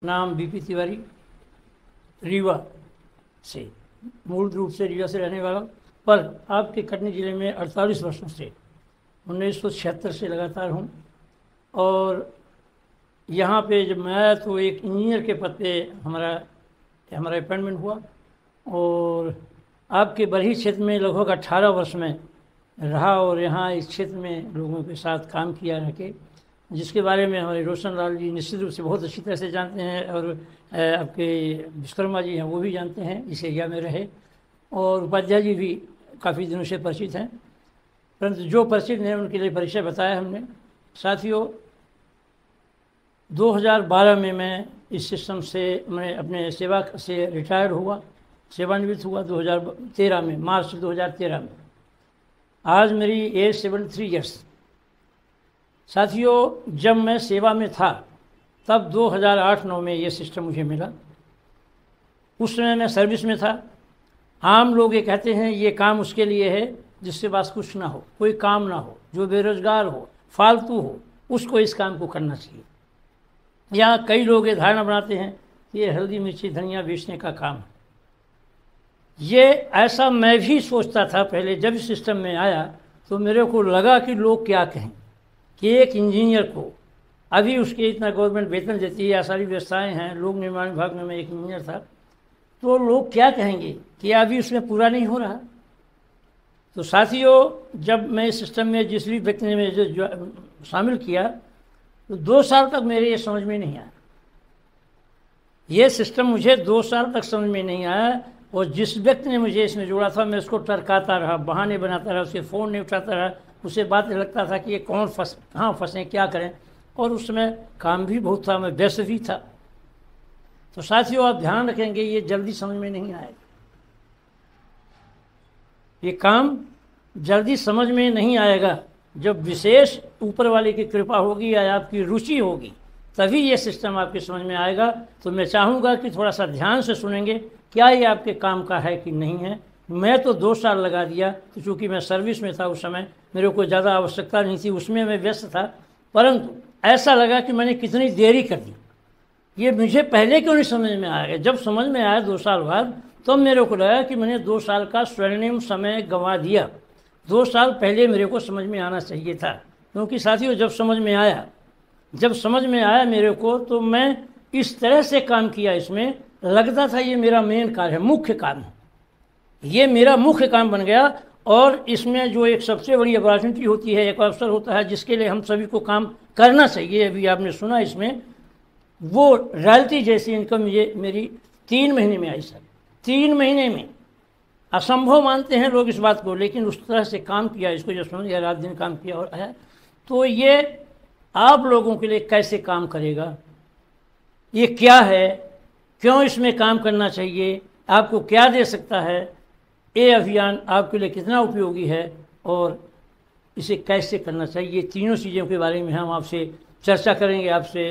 नाम बीपी तिवारी, रीवा से, मूल रूप से रीवा से रहने वाला, पर आपके कटनी ज़िले में 48 वर्षों से 1976 से लगातार हूँ। और यहाँ पे जब मैं आया तो एक इंजीनियर के पद पे हमारा अपॉइंटमेंट हुआ और आपके बरही क्षेत्र में लगभग 18 वर्ष में रहा और यहाँ इस क्षेत्र में लोगों के साथ काम किया रह के, जिसके बारे में हमारे रोशन लाल जी निश्चित रूप से बहुत अच्छी तरह से जानते हैं और आपके विश्वकर्मा जी हैं वो भी जानते हैं, इस एरिया में रहे, और उपाध्याय जी भी काफ़ी दिनों से परिचित हैं। परंतु जो परिचित हैं उनके लिए परिचय बताया हमने। साथियों, 2012 में मैं इस सिस्टम से मैं अपने सेवा से रिटायर्ड हुआ, सेवानिवृत्त हुआ 2013 में, मार्च 2013 में। आज मेरी एज 73 ईयर्स। साथियों, जब मैं सेवा में था तब 2008-9 में ये सिस्टम मुझे मिला। उस समय मैं सर्विस में था। आम लोग ये कहते हैं ये काम उसके लिए है जिसके पास कुछ ना हो, कोई काम ना हो, जो बेरोजगार हो, फालतू हो, उसको इस काम को करना चाहिए। यहाँ कई लोग ये धारणा बनाते हैं कि ये हल्दी मिर्ची धनिया बेचने का काम है। ये ऐसा मैं भी सोचता था पहले। जब इस सिस्टम में आया तो मेरे को लगा कि लोग क्या कहें कि एक इंजीनियर को, अभी उसके इतना गवर्नमेंट वेतन देती है, सारी व्यवस्थाएं हैं, लोक निर्माण विभाग में मैं एक इंजीनियर था, तो लोग क्या कहेंगे कि अभी उसमें पूरा नहीं हो रहा। तो साथियों, जब मैं इस सिस्टम में जिस भी व्यक्ति ने मुझे जो शामिल किया तो 2 साल तक मेरे ये समझ में नहीं आया। ये सिस्टम मुझे 2 साल तक समझ में नहीं आया और जिस व्यक्ति ने मुझे इसमें जोड़ा था मैं उसको टरकाता रहा, बहाने बनाता रहा, उसके फ़ोन नहीं उठाता रहा, उसे बात लगता था कि ये कहाँ फंसे, क्या करें। और उस समय काम भी बहुत था, मैं व्यस्त भी था। तो साथियों, आप ध्यान रखेंगे ये जल्दी समझ में नहीं आएगा, ये काम जल्दी समझ में नहीं आएगा। जब विशेष ऊपर वाले की कृपा होगी या आपकी रुचि होगी तभी ये सिस्टम आपके समझ में आएगा। तो मैं चाहूँगा कि थोड़ा सा ध्यान से सुनेंगे, क्या ये आपके काम का है कि नहीं है। मैं तो 2 साल लगा दिया, तो चूँकि मैं सर्विस में था उस समय, मेरे को ज़्यादा आवश्यकता नहीं थी, उसमें मैं व्यस्त था। परंतु ऐसा लगा कि मैंने कितनी देरी कर दी, ये मुझे पहले क्यों नहीं समझ में आया। जब समझ में आया 2 साल बाद, तब मेरे को लगा कि मैंने 2 साल का स्वर्णिम समय गंवा दिया। 2 साल पहले मेरे को समझ में आना चाहिए था। क्योंकि साथियों, जब समझ में आया मेरे को, तो मैं इस तरह से काम किया, इसमें लगता था ये मेरा मेन कार्य है, मुख्य काम है, ये मेरा मुख्य काम बन गया। और इसमें जो एक सबसे बड़ी अपॉर्चुनिटी होती है, एक अवसर होता है जिसके लिए हम सभी को काम करना चाहिए, अभी आपने सुना इसमें, वो रॉयल्टी जैसी इनकम ये मेरी 3 महीने में आई सर। 3 महीने में असंभव मानते हैं लोग इस बात को, लेकिन उस तरह से काम किया, इसको जो समझ गया, रात दिन काम किया और आया। तो ये आप लोगों के लिए कैसे काम करेगा, ये क्या है, क्यों इसमें काम करना चाहिए, आपको क्या दे सकता है, ये अभियान आपके लिए कितना उपयोगी है और इसे कैसे करना चाहिए, तीनों चीज़ों के बारे में हम आपसे चर्चा करेंगे, आपसे